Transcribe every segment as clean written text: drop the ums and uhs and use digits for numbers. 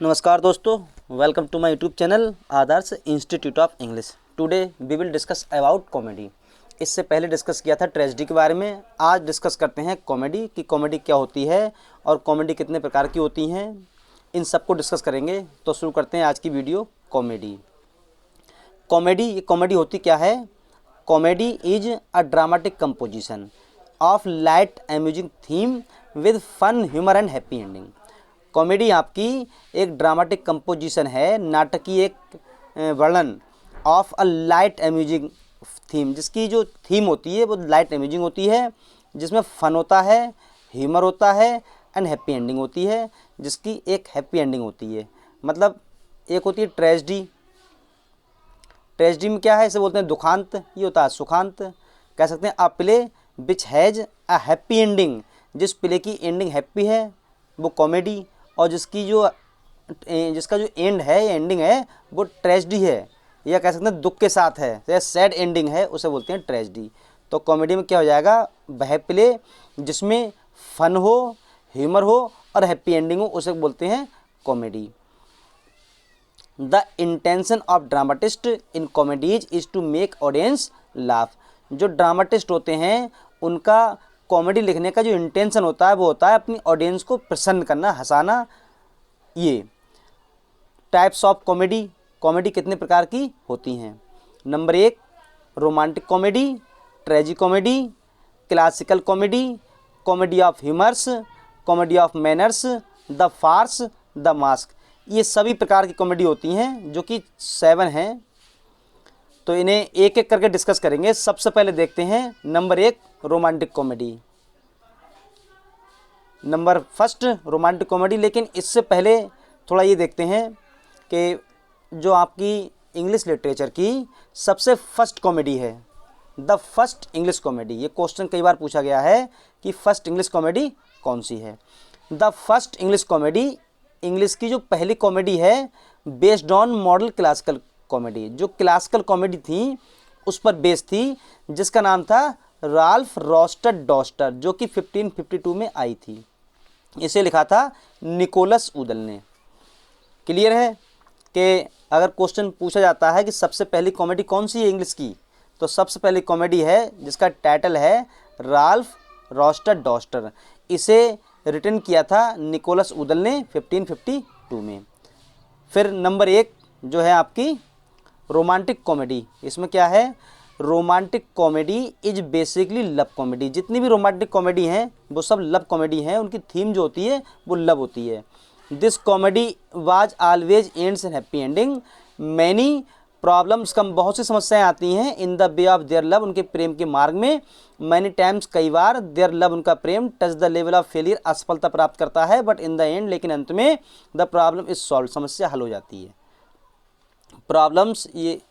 नमस्कार दोस्तों, welcome to my YouTube channel Adarsh Institute of English. Today we will discuss about comedy. इससे पहले discuss किया था ट्रेजेडी के बारे में। आज डिस्कस करते हैं कॉमेडी कि कॉमेडी क्या होती है और कॉमेडी कितने प्रकार की होती हैं, इन सबको डिस्कस करेंगे। तो शुरू करते हैं आज की वीडियो। कॉमेडी कॉमेडी होती क्या है? Comedy is a dramatic composition of light amusing theme with fun humour and happy ending. Comedy आपकी एक ड्रामेटिक कंपोजिशन है, नाटकीय एक वर्णन of a light amusing theme, जिसकी जो थीम होती है वो लाइट अम्यूजिंग होती है, जिसमें फ़न होता है, ह्यूमर होता है एंड हैप्पी एंडिंग होती है, जिसकी एक हैप्पी एंडिंग होती है। मतलब एक होती है ट्रेजेडी। ट्रेजेडी में क्या है, इसे बोलते हैं दुखांत, ये होता है सुखांत। कह सकते हैं अ play which has a happy ending, जिस प्ले की एंडिंग हैप्पी है वो कॉमेडी, और जिसका जो एंड है या एंडिंग है वो ट्रेजेडी है, या कह सकते हैं दुख के साथ है, या सैड एंडिंग है, उसे बोलते हैं ट्रेजेडी। तो कॉमेडी में क्या हो जाएगा, वह प्ले जिसमें फन हो, ह्यूमर हो और हैप्पी एंडिंग हो, उसे बोलते हैं comedy. The intention of dramatist in comedies is to make audience laugh. जो ड्रामाटिस्ट होते हैं उनका कॉमेडी लिखने का जो इंटेंशन होता है वो होता है अपनी ऑडियंस को प्रसन्न करना, हंसाना। ये टाइप्स ऑफ कॉमेडी कितने प्रकार की होती हैं? Number 1 romantic comedy, tragic comedy, classical comedy, comedy of humours, comedy of manners, the farce, the masque. ये सभी प्रकार की कॉमेडी होती हैं, जो कि 7 हैं। तो इन्हें एक एक करके डिस्कस करेंगे। सबसे पहले देखते हैं number 1 romantic comedy. Number first romantic comedy. लेकिन इससे पहले थोड़ा ये देखते हैं कि जो आपकी इंग्लिश लिटरेचर की सबसे फर्स्ट कॉमेडी है, द फर्स्ट इंग्लिश कॉमेडी। ये क्वेश्चन कई बार पूछा गया है कि फर्स्ट इंग्लिश कॉमेडी कौन सी है। The first English comedy, English की जो पहली कॉमेडी है, based on model classical comedy. जो क्लासिकल कॉमेडी थी उस पर बेस्ड थी, जिसका नाम था राल्फ रॉस्टर डॉस्टर, जो कि 1552 में आई थी। इसे लिखा था निकोलस ऊदल ने। क्लियर है कि अगर क्वेश्चन पूछा जाता है कि सबसे पहली कॉमेडी कौन सी है इंग्लिश की, तो सबसे पहली कॉमेडी है जिसका टाइटल है राल्फ रॉस्टर डॉस्टर। इसे रिटन किया था निकोलस ऊदल ने 1552 में। फिर नंबर 1 जो है आपकी रोमांटिक कॉमेडी। इसमें क्या है, romantic comedy is basically love comedy. जितनी भी रोमांटिक कॉमेडी हैं वो सब लव कॉमेडी हैं, उनकी थीम जो होती है वो लव होती है। This comedy was always ends in happy ending. Many problems, कम बहुत सी समस्याएं आती हैं in the way of their love, उनके प्रेम के मार्ग में। मैनी टाइम्स, कई बार, देयर लव, उनका प्रेम, touch the level of failure, असफलता प्राप्त करता है, बट इन द एंड, लेकिन अंत में, द प्रॉब्लम इज सॉल्व, समस्या हल हो जाती है। प्रॉब्लम्स, ये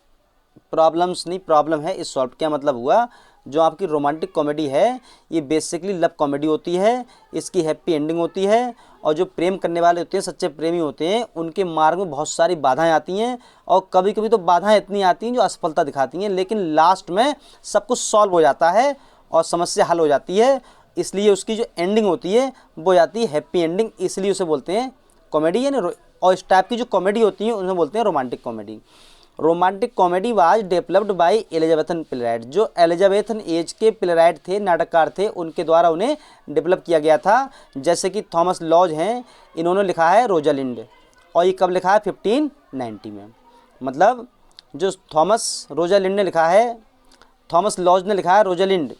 प्रॉब्लम्स नहीं, प्रॉब्लम है इस सॉल्व। क्या मतलब हुआ, जो आपकी रोमांटिक कॉमेडी है ये बेसिकली लव कॉमेडी होती है, इसकी हैप्पी एंडिंग होती है, और जो प्रेम करने वाले होते हैं, सच्चे प्रेमी होते हैं, उनके मार्ग में बहुत सारी बाधाएं आती हैं, और कभी कभी तो बाधाएं इतनी आती हैं जो असफलता दिखाती हैं, लेकिन लास्ट में सब कुछ सॉल्व हो जाता है और समस्या हल हो जाती है। इसलिए उसकी जो एंडिंग होती है वो जाती है हैप्पी एंडिंग, इसलिए उसे बोलते हैं कॉमेडी। यानी और इस टाइप की जो कॉमेडी होती है उन्हें बोलते हैं romantic comedy. Romantic comedy was developed by Elizabethan playwright. जो एलिजाबेथन एज के प्लेराइट थे, नाटककार थे, उनके द्वारा उन्हें डेवलप किया गया था। जैसे कि थॉमस लॉज हैं, इन्होंने लिखा है रोजालिंड, और ये कब लिखा है, 1590 में। मतलब जो थॉमस रोजालिंड ने लिखा है, थॉमस लॉज ने लिखा है रोजालिंड,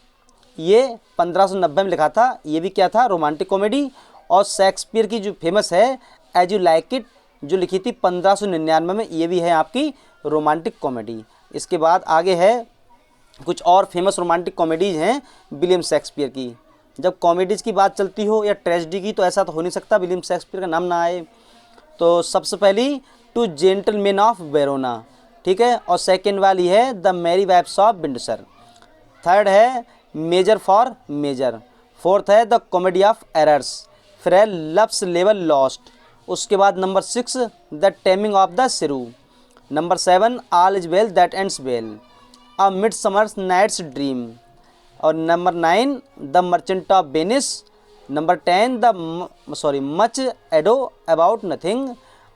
ये 1590 में लिखा था। ये भी क्या था, रोमांटिक कॉमेडी। और शेक्सपियर की जो फेमस है एज यू लाइक इट, जो लिखी थी 1599 में, ये भी है आपकी रोमांटिक कॉमेडी। इसके बाद आगे है कुछ और फेमस रोमांटिक कॉमेडीज़ हैं विलियम शेक्सपियर की। जब कॉमेडीज़ की बात चलती हो या ट्रेजेडी की, तो ऐसा तो हो नहीं सकता विलियम शेक्सपियर का नाम ना आए। तो सबसे पहली टू जेंटलमैन ऑफ वेरोना, ठीक है, और सेकेंड वाली है the merry wives of Windsor. Third है मेजर फॉर मेजर। फोर्थ है द कॉमेडी ऑफ एरर्स। फिर है लव्स लेवल लॉस्ट। उसके बाद number 6 the taming of the shrew. Number 7 all is well that ends well, a midsummer night's dream. और number 9 the merchant of Venice. Number 10 the much ado about nothing.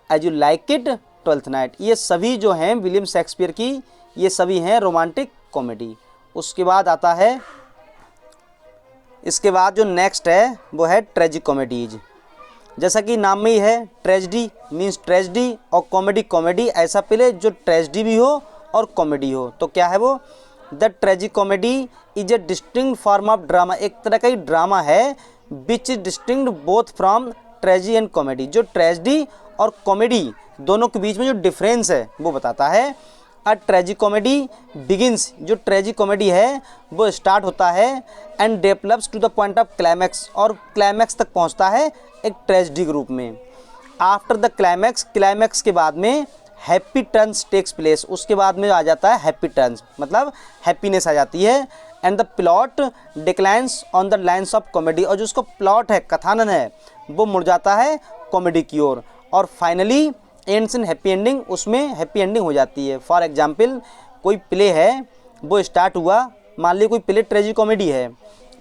As you like it, twelfth night, ये सभी जो हैं William Shakespeare की, ये सभी हैं romantic comedy. उसके बाद आता है, इसके बाद जो नेक्स्ट है वो है ट्रेजिक कॉमेडीज। जैसा कि नाम में ही है, ट्रेजिडी मीन्स ट्रेजिडी और कॉमेडी कॉमेडी, ऐसा पहले जो ट्रेजिडी भी हो और कॉमेडी हो। तो क्या है वो, the tragic comedy is a distinct form of drama, एक तरह का ही ड्रामा है which is distinct both from tragedy and comedy, जो ट्रेजिडी और कॉमेडी दोनों के बीच में जो डिफरेंस है वो बताता है। अ ट्रेजिक कॉमेडी बिगिंस, जो ट्रेजिक कॉमेडी है वो स्टार्ट होता है and develops to the point of climax, और क्लाइमैक्स तक पहुंचता है एक ट्रेजिडी के रूप में। आफ्टर द क्लाइमैक्स, क्लाइमैक्स के बाद में हैप्पी टर्न्स टेक्स प्लेस, उसके बाद में आ जाता है हैप्पी टर्न्स, मतलब हैप्पीनेस आ जाती है। And the plot declines on the lines of comedy, और जो उसका प्लॉट है, कथानन है, वो मुड़ जाता है कॉमेडी की ओर, और finally ends in happy ending, उसमें हैप्पी एंडिंग हो जाती है। फॉर एग्जाम्पल कोई प्ले है वो स्टार्ट हुआ, मान लीजिए कोई प्ले ट्रेजिक कॉमेडी है,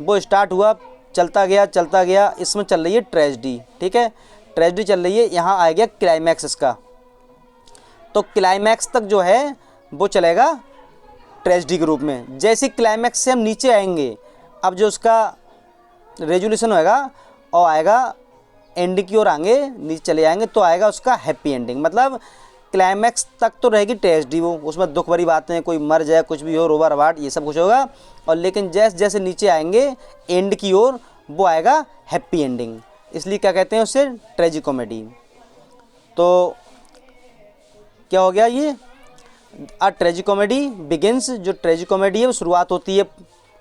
वो स्टार्ट हुआ, चलता गया, इसमें चल रही है ट्रेजिडी, ठीक है, ट्रेजिडी चल रही है, यहाँ आ गया क्लाइमैक्स इसका, तो क्लाइमैक्स तक जो है वो चलेगा ट्रेजिडी के रूप में। जैसे क्लाइमैक्स से हम नीचे आएंगे, अब जो उसका रेजोल्यूशन होएगा और आएगा एंड की ओर आएंगे, नीचे चले जाएंगे तो आएगा उसका हैप्पी एंडिंग। मतलब क्लाइमैक्स तक तो रहेगी ट्रेजिडी, वो उसमें दुख भरी बातें, कोई मर जाए, कुछ भी हो, रोवा रवाट, ये सब कुछ होगा, और लेकिन जैसे जैसे नीचे आएंगे एंड की ओर, वो आएगा हैप्पी एंडिंग, इसलिए क्या कहते हैं उसे, ट्रेजिक कॉमेडी। तो क्या हो गया ये, अ ट्रेजिक कॉमेडी बिगिंस, जो ट्रेजिक कॉमेडी है वो शुरुआत होती है,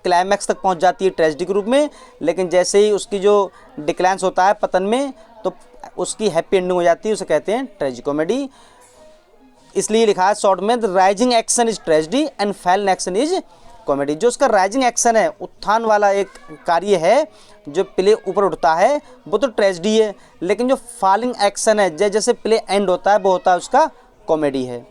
क्लाइमैक्स तक पहुंच जाती है ट्रेजिडी के रूप में, लेकिन जैसे ही उसकी जो डिक्लाइंस होता है पतन में, तो उसकी हैप्पी एंडिंग हो जाती है, उसे कहते हैं ट्रेजिक कॉमेडी। इसलिए लिखा है शॉर्ट में, the rising action is tragedy and फैल एक्शन इज कॉमेडी। जो उसका राइजिंग एक्शन है, उत्थान वाला एक कार्य है, जो प्ले ऊपर उठता है वो तो ट्रेजिडी है, लेकिन जो फॉलिंग एक्शन है, जैसे जैसे प्ले एंड होता है वो होता है उसका कॉमेडी है।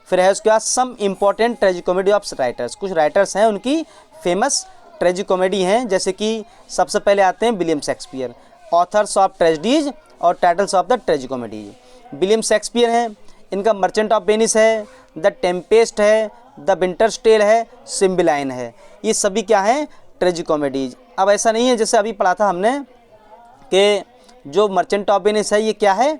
फिर है उसके बाद some important tragic comedy of writers, कुछ राइटर्स हैं उनकी फेमस ट्रेजिक कॉमेडी हैं, जैसे कि सबसे पहले आते हैं William Shakespeare, authors of tragedies और titles of the tragic comedies. William Shakespeare हैं, इनका मर्चेंट ऑफ वेनिस है, द टेम्पेस्ट है, द विंटर्स टेल है, सिम्बिलाइन है, ये सभी क्या हैं, ट्रेजिक कॉमेडीज। अब ऐसा नहीं है जैसे अभी पढ़ा था हमने कि जो मर्चेंट ऑफ वेनिस है ये क्या है,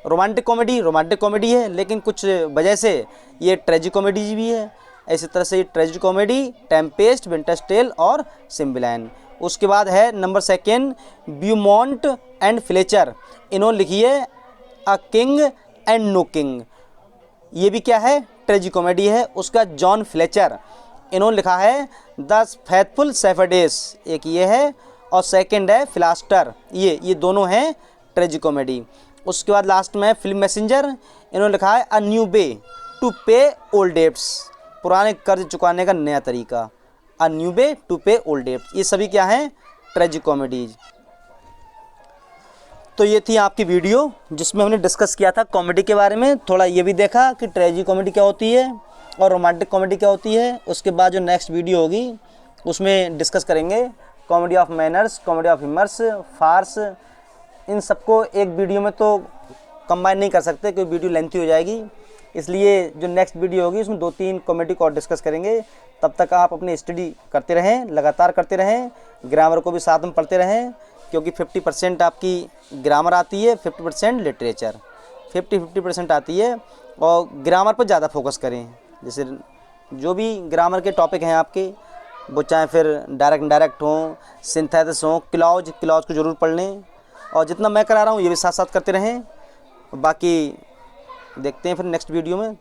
रोमांटिक कॉमेडी है, लेकिन कुछ वजह से ये ट्रेजिक कॉमेडी भी है। इसी तरह से ये tragic comedy, Tempest, Winter's Tale और सिम्बिलाइन। उसके बाद है number second, Beaumont and Fletcher, इन्होंने लिखी है a king and no king, ये भी क्या है, ट्रेजिक कॉमेडी है। उसका जॉन फ्लेचर, इन्होंने लिखा है द फेथफुल सेफर्डेस, एक ये है, और सेकंड है फिलास्टर, ये दोनों हैं ट्रेजिक कॉमेडी। उसके बाद लास्ट में फिल्म मैसेंजर, इन्होंने लिखा है अ न्यू वे टू पे ओल्ड डेब्ट्स, पुराने कर्ज चुकाने का नया तरीका, अ न्यू वे टू पे ओल्ड डेब्ट्स, ये सभी क्या हैं, ट्रेजिक कॉमेडीज। तो ये थी आपकी वीडियो जिसमें हमने डिस्कस किया था कॉमेडी के बारे में, थोड़ा ये भी देखा कि ट्रेजिक कॉमेडी क्या होती है और रोमांटिक कॉमेडी क्या होती है। उसके बाद जो नेक्स्ट वीडियो होगी उसमें डिस्कस करेंगे comedy of manners, comedy of humours, farce, इन सबको एक वीडियो में तो कंबाइन नहीं कर सकते क्योंकि वीडियो लेंथी हो जाएगी, इसलिए जो नेक्स्ट वीडियो होगी उसमें 2-3 कॉमेडी को और डिस्कस करेंगे। तब तक आप अपनी स्टडी करते रहें, लगातार करते रहें, ग्रामर को भी साथ में पढ़ते रहें, क्योंकि 50% आपकी ग्रामर आती है, 50% लिटरेचर, 50-50% आती है, और ग्रामर पर ज़्यादा फोकस करें। जैसे जो भी ग्रामर के टॉपिक हैं आपके, वो चाहे फिर डायरेक्ट इनडायरेक्ट हों, सिंथेसिस हों, क्लॉज को ज़रूर पढ़ लें, और जितना मैं करा रहा हूँ ये भी साथ साथ करते रहें। बाकी देखते हैं फिर नेक्स्ट वीडियो में।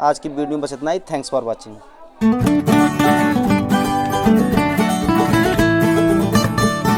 आज की वीडियो में बस इतना ही। Thanks for watching.